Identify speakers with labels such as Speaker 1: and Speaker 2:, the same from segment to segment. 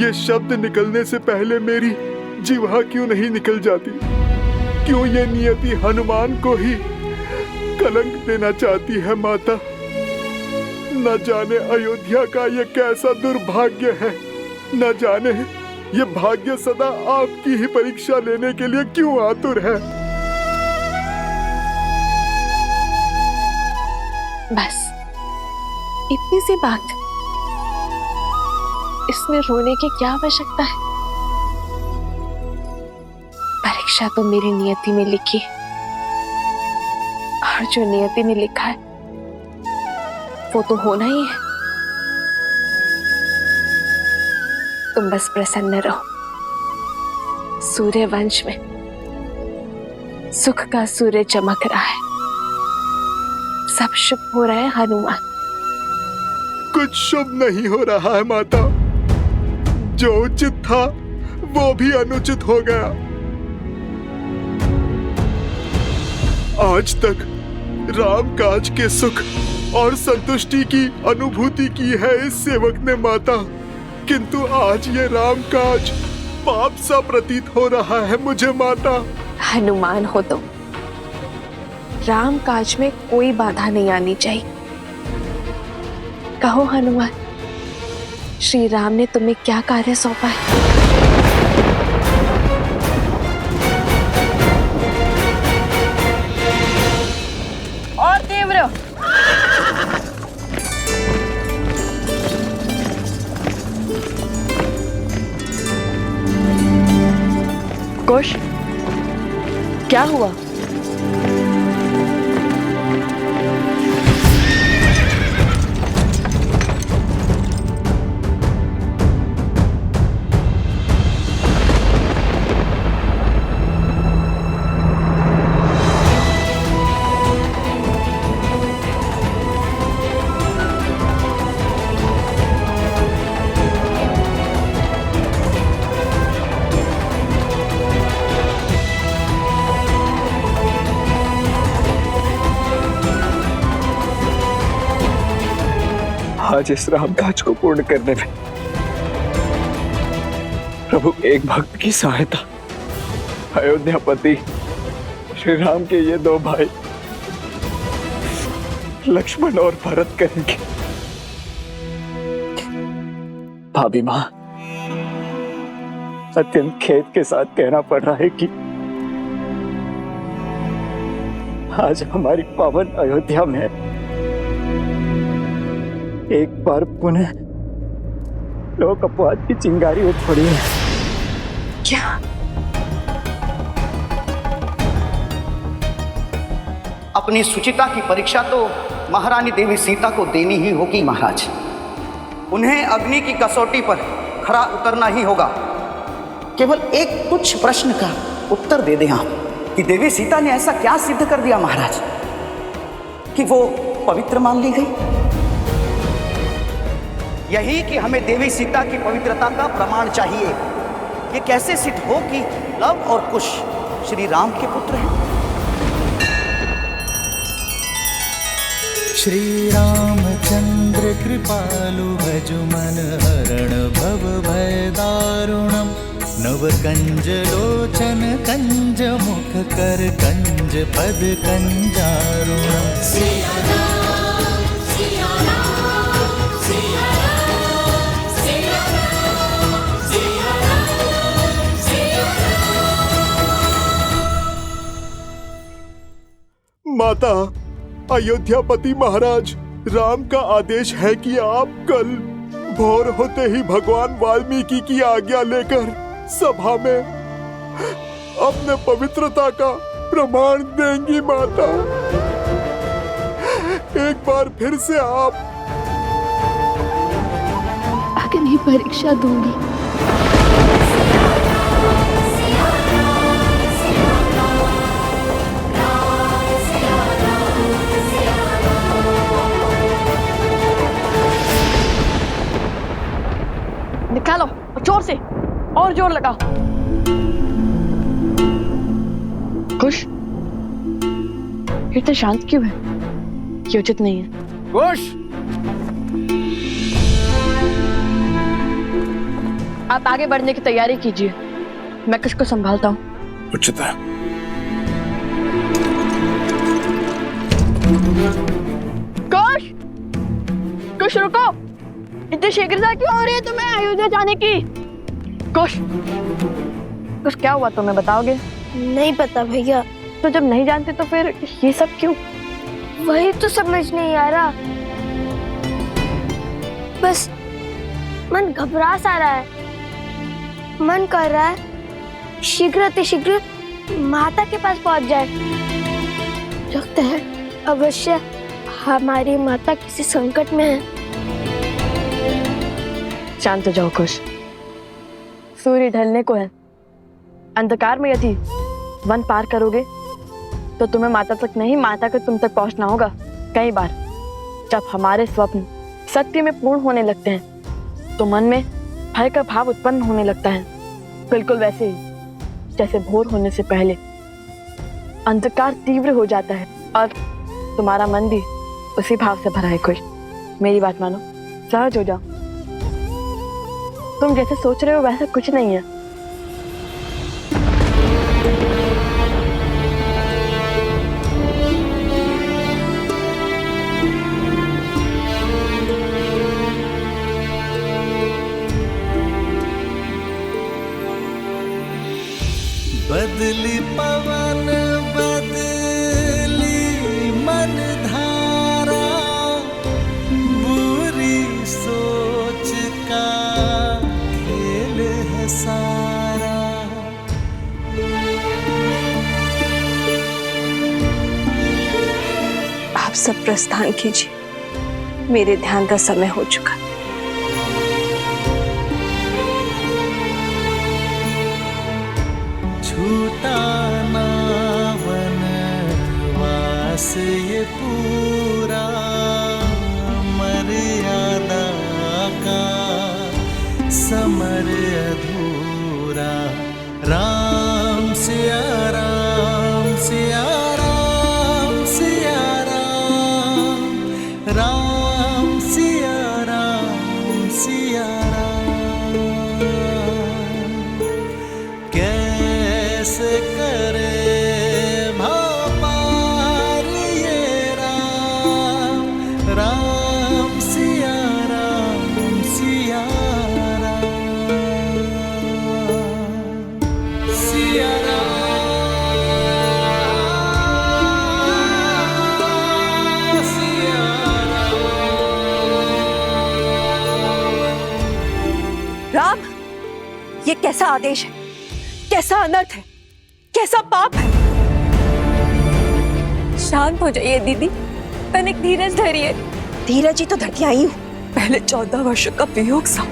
Speaker 1: ये शब्द निकलने से पहले मेरी जिह्वा क्यों नहीं निकल जाती? क्यों ये नियति हनुमान को ही कलंक देना चाहती है माता? न जाने अयोध्या का ये कैसा दुर्भाग्य है, न जाने ये भाग्य सदा आपकी ही परीक्षा लेने के लिए क्यों आतुर है।
Speaker 2: बस इतनी सी बात, इसमें रोने की क्या आवश्यकता है? परीक्षा तो मेरी नियति में लिखी है, और जो नियति में लिखा है वो तो होना ही है। तुम बस प्रसन्न रहो। सूर्य वंश में सुख का सूर्य चमक रहा है, सब शुभ हो रहा है हनुमान।
Speaker 1: कुछ शुभ नहीं हो रहा है माता। जो उचित था वो भी अनुचित हो गया। आज तक राम काज के सुख और संतुष्टि की अनुभूति की है इस सेवक ने माता, किंतु आज ये राम काज पाप सा प्रतीत हो रहा है मुझे माता।
Speaker 2: हनुमान हो तो राम काज में कोई बाधा नहीं आनी चाहिए। कहो हनुमान, श्री राम ने तुम्हें क्या कार्य सौंपा है?
Speaker 3: और तीव्र।
Speaker 2: कुश, क्या हुआ?
Speaker 4: आज इस राम काज को पूर्ण करने में प्रभु एक भक्त की सहायता अयोध्यापति श्री राम के ये दो भाई लक्ष्मण और भरत करेंगे। भाभी मां, अत्यंत खेद के साथ कहना पड़ रहा है कि आज हमारी पावन अयोध्या में एक बार पुनः लोक अपवाद की चिंगारी उठ पड़ी है।
Speaker 2: क्या?
Speaker 5: अपनी सुचिता की परीक्षा तो महारानी देवी सीता को देनी ही होगी महाराज। उन्हें अग्नि की कसौटी पर खरा उतरना ही होगा। केवल एक तुच्छ प्रश्न का उत्तर दे दें आप कि देवी सीता ने ऐसा क्या सिद्ध कर दिया महाराज कि वो पवित्र मान ली गई? यही कि हमें देवी सीता की पवित्रता का प्रमाण चाहिए। ये कैसे सिद्ध हो कि लव और कुश श्री राम के पुत्र हैं?
Speaker 6: श्री रामचंद्र कृपालु भजु मन हरण भव भय दारुणम नव कंज लोचन कंज मुख कर कंज पद कंजारुणम।
Speaker 1: माता, अयोध्यापति महाराज, राम का आदेश है कि आप कल भोर होते ही भगवान वाल्मीकि की आज्ञा लेकर सभा में अपने पवित्रता का प्रमाण देंगी माता। एक बार फिर से आप
Speaker 2: अग्नि परीक्षा दूंगी।
Speaker 3: निकालो जोर से, और जोर लगाओ। कुश, इतना शांत क्यों है? ये उचित नहीं है।
Speaker 4: कुश,
Speaker 3: आप आगे बढ़ने की तैयारी कीजिए, मैं कुछ को संभालता हूँ।
Speaker 1: उचित है।
Speaker 3: कुश, कुश रुको, इतनी शीघ्रता क्यों हो रही है तुम्हें अयोध्या जाने की? कुश, कुछ क्या हुआ तुम्हें बताओगे?
Speaker 7: नहीं पता भैया।
Speaker 3: तो जब नहीं जानते तो फिर ये सब क्यों?
Speaker 7: वही तो समझ नहीं आ रहा, बस मन घबरा सा रहा है। मन कर रहा है शीघ्र माता के पास पहुंच जाए। लगता है अवश्य हमारी माता किसी संकट में है।
Speaker 3: शांत हो जाओ कुश, सूर्य ढलने को है। अंधकार में यदि वन पार करोगे तो तुम्हें माता तक नहीं, माता को तुम तक पहुंचना होगा। कई बार जब हमारे स्वप्न सत्य में पूर्ण होने लगते हैं तो मन में भय का भाव उत्पन्न होने लगता है, बिल्कुल वैसे ही जैसे भोर होने से पहले अंधकार तीव्र हो जाता है और तुम्हारा मन भी उसी भाव से भरा है। खुश, मेरी बात मानो, सहज हो जाओ। तुम जैसे सोच रहे हो वैसा कुछ नहीं है।
Speaker 6: बदली पवन बदली मन धारा, बुरी सोच का खेल है सारा।
Speaker 2: आप सब प्रस्थान कीजिए, मेरे ध्यान का समय हो चुका।
Speaker 6: छूटा ना वनवास ये पूरा, मर्यादा का समर अधूरा। राम सिया राम सिया राम सिया राम, राम सिया राम सिया राम। कैसे करे भापार ये राम, राम सिया राम सिया राम, सिया राम सिया
Speaker 2: राम, ये कैसा आदेश है, कैसा अनर्थ है, कैसा पाप है। शांत हो जाइए दीदी, तनिक धीरज धरिए। धीरज ही तो धरती आई हूँ। पहले 14 वर्षों का वियोग सा,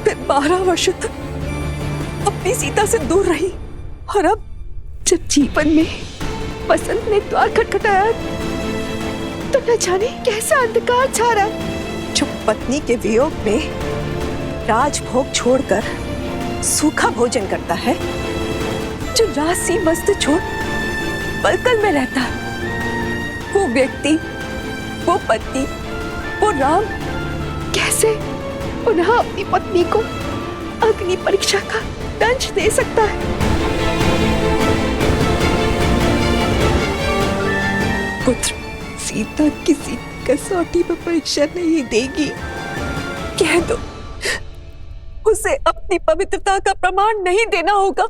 Speaker 2: फिर 12 वर्षों तक अपनी सीता से दूर रही, और अब जब जीवन में बसंत ने द्वार खटखटाया तो न जाने कैसा अंधकार छा रहा। जो पत्नी के वियोग में राजभोग छोड़कर सूखा भोजन करता है, जो राशि वस्त्र छोड़ पलकल में रहता है, वो व्यक्ति, वो पति, वो राम कैसे पुनः अपनी पत्नी को अग्नि परीक्षा का दंश दे सकता है? पुत्र, सीता किसी कसौटी पर परीक्षा नहीं देगी। कह दो, उसे अपनी पवित्रता का प्रमाण नहीं देना होगा।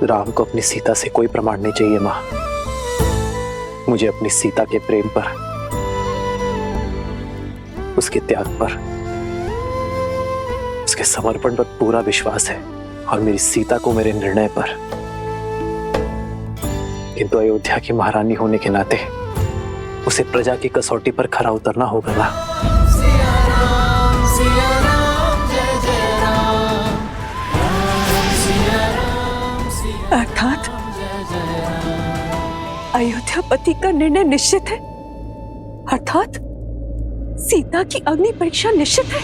Speaker 8: राम को अपनी सीता से कोई प्रमाण नहीं चाहिए माँ। मुझे अपनी सीता के प्रेम पर, उसके त्याग पर, उसके समर्पण पर पूरा विश्वास है, और मेरी सीता को मेरे निर्णय पर। किंतु अयोध्या की महारानी होने के नाते उसे प्रजा की कसौटी पर खरा उतरना होगा ना।
Speaker 2: अर्थात अयोध्यापति का निर्णय निश्चित है, अर्थात सीता की अग्नि परीक्षा निश्चित है।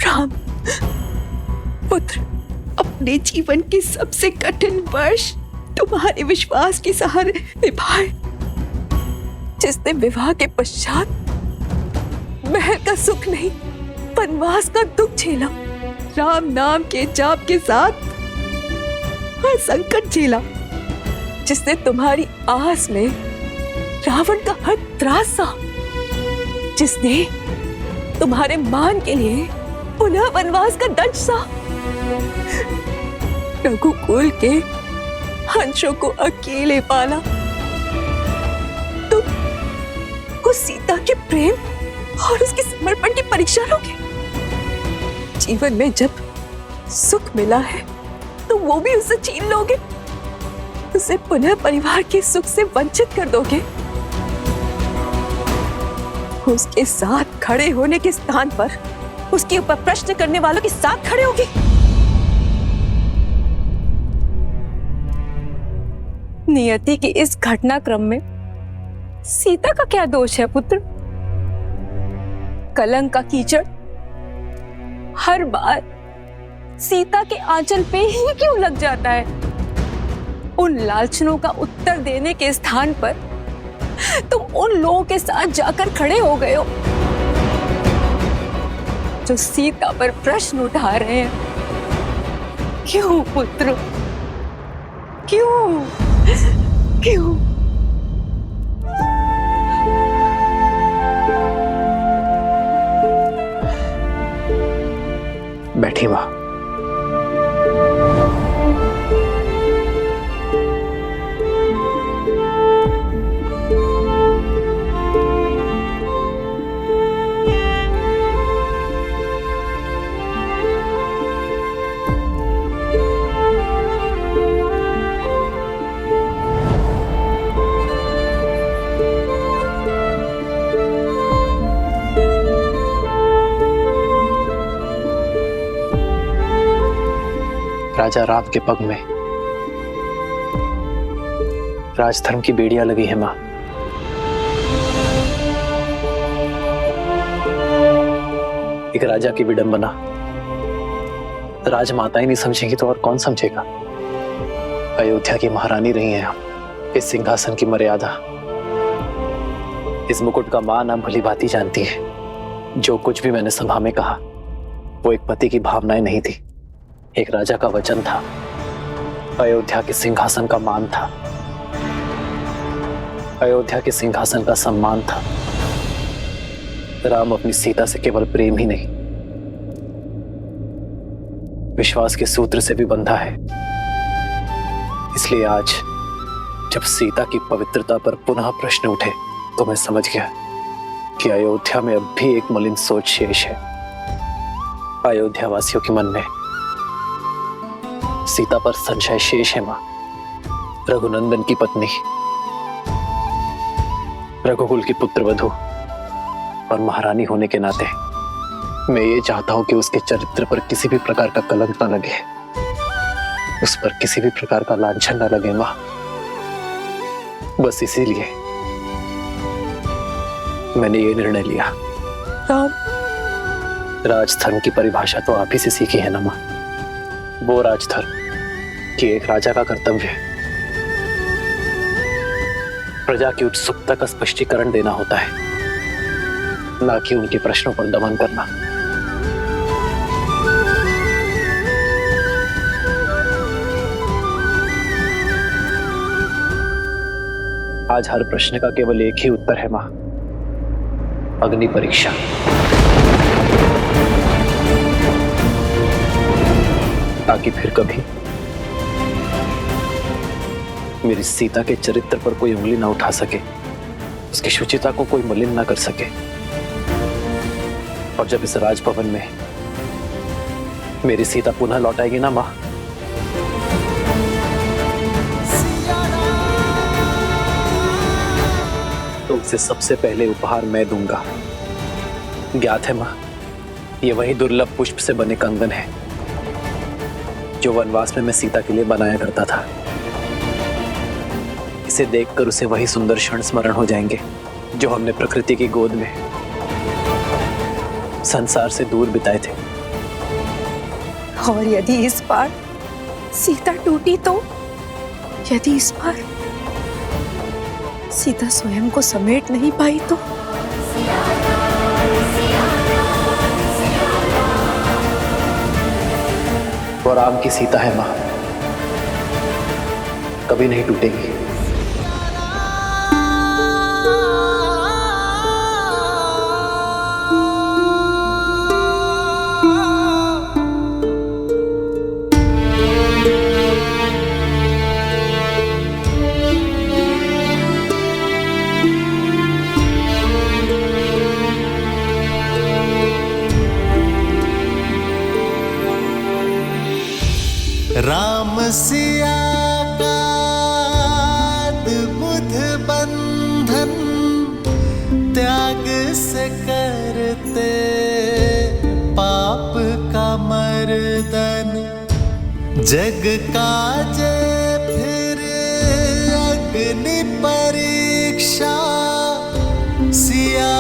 Speaker 2: राम पुत्र अपने जीवन के सबसे कठिन वर्ष तुम्हारे विश्वास के सहारे निभाए, जिसने विवाह के पश्चात महल का सुख नहीं वनवास का दुख झेला, राम नाम के जाप के साथ हर संकट झेला, जिसने तुम्हारी आस में रावण का हर त्रास सहा, जिसने तुम्हारे मान के लिए पुनः वनवास का दंड सहा, रघुकुल के हंसों को अकेले पाला, तुम उस सीता के प्रेम और उसके समर्पण की परीक्षा लोगे। जीवन में जब सुख मिला है तो वो भी उसे छीन लोगे, उसे पुनः परिवार के सुख से वंचित कर दोगे, उसके साथ खड़े होने के स्थान पर उसके ऊपर प्रश्न करने वालों के साथ खड़े होगे। नियति के इस घटनाक्रम में सीता का क्या दोष है पुत्र? कलंक का कीचड़ हर बार सीता के आंचल पे ही क्यों लग जाता है? उन लालचनों का उत्तर देने के स्थान पर तुम उन लोगों के साथ जाकर खड़े हो गए हो जो सीता पर प्रश्न उठा रहे हैं। क्यों पुत्र, क्यों क्यों?
Speaker 8: बैठी मां। राजा राम के पग में राजधर्म की बेड़ियां लगी है मां। एक राजा की विडंबना राजमाता ही नहीं समझेगी तो और कौन समझेगा? अयोध्या की महारानी रही हैं हम। इस सिंहासन की मर्यादा, इस मुकुट का मान आप भली भांति जानती है। जो कुछ भी मैंने सभा में कहा वो एक पति की भावनाएं नहीं थी, एक राजा का वचन था, अयोध्या के सिंहासन का मान था, अयोध्या के सिंहासन का सम्मान था। राम अपनी सीता से केवल प्रेम ही नहीं, विश्वास के सूत्र से भी बंधा है। इसलिए आज जब सीता की पवित्रता पर पुनः प्रश्न उठे तो मैं समझ गया कि अयोध्या में अब भी एक मलिन सोच शेष है। अयोध्या वासियों के मन में सीता पर संशय शेष है मां। रघुनंदन की पत्नी, रघुकुल की पुत्रवधू और महारानी होने के नाते मैं ये चाहता हूं कि उसके चरित्र पर किसी भी प्रकार का कलंक न लगे, उस पर किसी भी प्रकार का लांछन न लगे मां। बस इसीलिए मैंने ये निर्णय लिया।
Speaker 2: राम,
Speaker 8: राजधर्म की परिभाषा तो आप ही से सीखी है ना मां। वो राजधर्म कि एक राजा का कर्तव्य है प्रजा की उत्सुकता का स्पष्टीकरण देना होता है, ना कि उनके प्रश्नों पर दमन करना। आज हर प्रश्न का केवल एक ही उत्तर है मां, अग्नि परीक्षा। ताकि फिर कभी मेरी सीता के चरित्र पर कोई उंगली ना उठा सके, उसकी शुचिता को कोई मलिन ना कर सके। और जब इस राजभवन में मेरी सीता पुनः लौट आएगी ना मां, तो उसे सबसे पहले उपहार मैं दूंगा। ज्ञात है मां, ये वही दुर्लभ पुष्प से बने कंगन है जो वनवास में मैं सीता के लिए बनाया करता था। इसे देखकर उसे वही सुंदर क्षण स्मरण हो जाएंगे जो हमने प्रकृति की गोद में संसार से दूर बिताए थे।
Speaker 2: और यदि इस बार सीता टूटी तो यदि इस बार सीता स्वयं को समेट नहीं पाई तो
Speaker 8: वो राम की सीता है मां, कभी नहीं टूटेगी।
Speaker 6: राम सिया का अद्भुत बंधन त्याग से करते पाप का मर्दन, जग का जय फिर अग्नि परीक्षा, सिया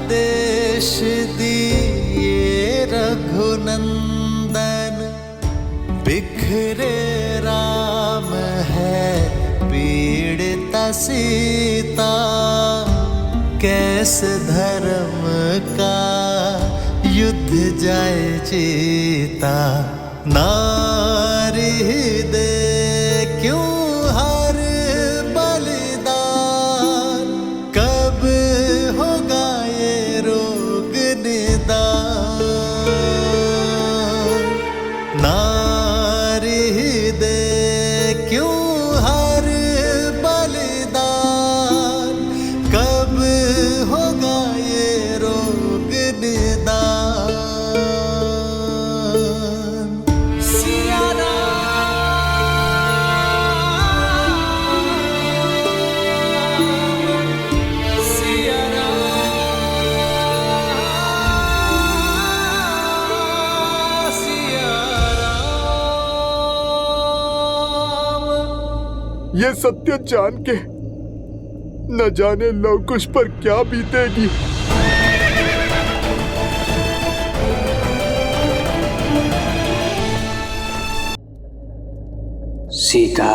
Speaker 6: देश दिए रघुनंदन, बिखरे राम है पीड़ित सीता, कैसे धर्म का युद्ध जाए जीता, नारी दे क्यों हर बलिदान, कब होगा ये रोग निदान, नारी दे क्यों हर बलिदान, कब होगा ये रोग निदान। सिया राम, सिया राम, सिया राम।
Speaker 1: ये सत्य जान के न जाने लवकुश पर क्या बीतेगी।
Speaker 8: सीता,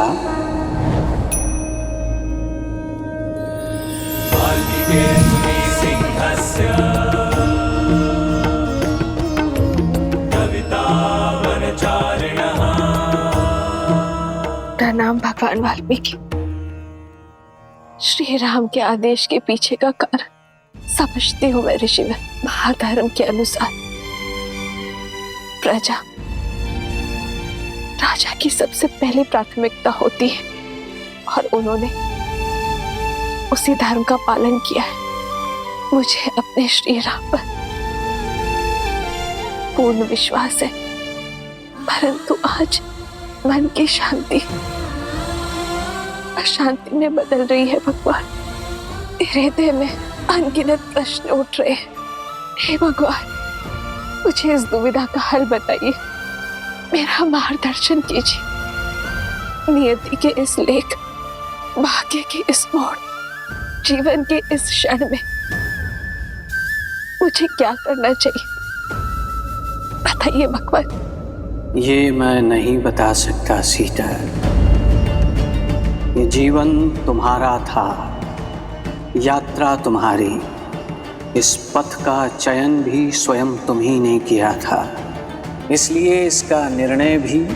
Speaker 2: प्रणाम भगवान वाल्मीकि। श्री राम के आदेश के पीछे का कारण समझती हूँ मैं ऋषिवर। महाधर्म के अनुसार प्रजा राजा की सबसे पहली प्राथमिकता होती है और उन्होंने उसी धर्म का पालन किया है। मुझे अपने श्री राम पर पूर्ण विश्वास है, परंतु आज मन की शांति अशांति में बदल रही है। भगवान, मेरे हृदय में अनगिनत प्रश्न उठ रहे हैं। हे भगवान, मुझे इस दुविधा का हल बताइए, मेरा मार्गदर्शन कीजिए। नियति के इस लेख, भाग्य की इस मोड़, जीवन के इस क्षण में मुझे क्या करना चाहिए, बताइए भगवान।
Speaker 8: ये मैं नहीं बता सकता सीता। ये जीवन तुम्हारा था, यात्रा तुम्हारी, इस पथ का चयन भी स्वयं तुम्ही ने किया था, इसलिए इसका निर्णय भी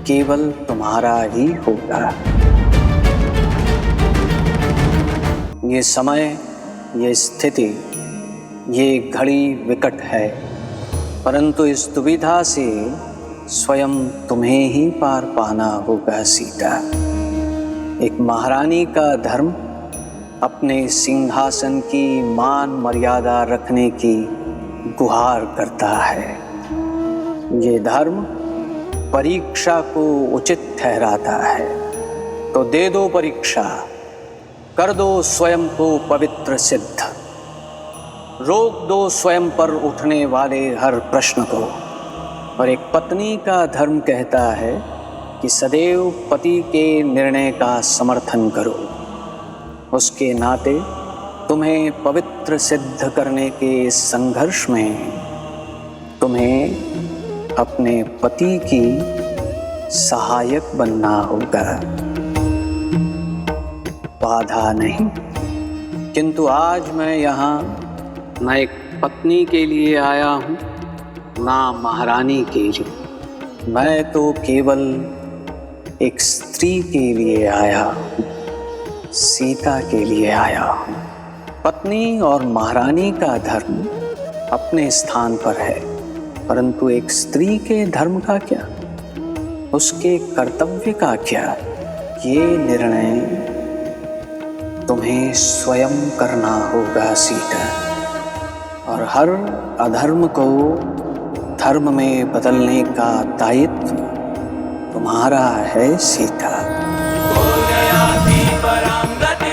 Speaker 8: केवल तुम्हारा ही होगा। ये समय, ये स्थिति, ये घड़ी विकट है, परंतु इस दुविधा से स्वयं तुम्हें ही पार पाना होगा सीता। एक महारानी का धर्म अपने सिंहासन की मान मर्यादा रखने की गुहार करता है। ये धर्म परीक्षा को उचित ठहराता है, तो दे दो परीक्षा, कर दो स्वयं को पवित्र सिद्ध, रोक दो स्वयं पर उठने वाले हर प्रश्न को। और एक पत्नी का धर्म कहता है कि सदैव पति के निर्णय का समर्थन करो। उसके नाते तुम्हें पवित्र सिद्ध करने के इस संघर्ष में तुम्हें अपने पति की सहायक बनना होगा, बाधा नहीं। किंतु आज मैं यहाँ न एक पत्नी के लिए आया हूँ, ना महारानी के लिए। मैं तो केवल एक स्त्री के लिए आया हूँ, सीता के लिए आया हूँ। पत्नी और महारानी का धर्म अपने स्थान पर है, परंतु एक स्त्री के धर्म का क्या, उसके कर्तव्य का क्या, ये निर्णय तुम्हें स्वयं करना होगा सीता। और हर अधर्म को धर्म में बदलने का दायित्व तुम्हारा है सीता।
Speaker 6: हो गया दीपरांगत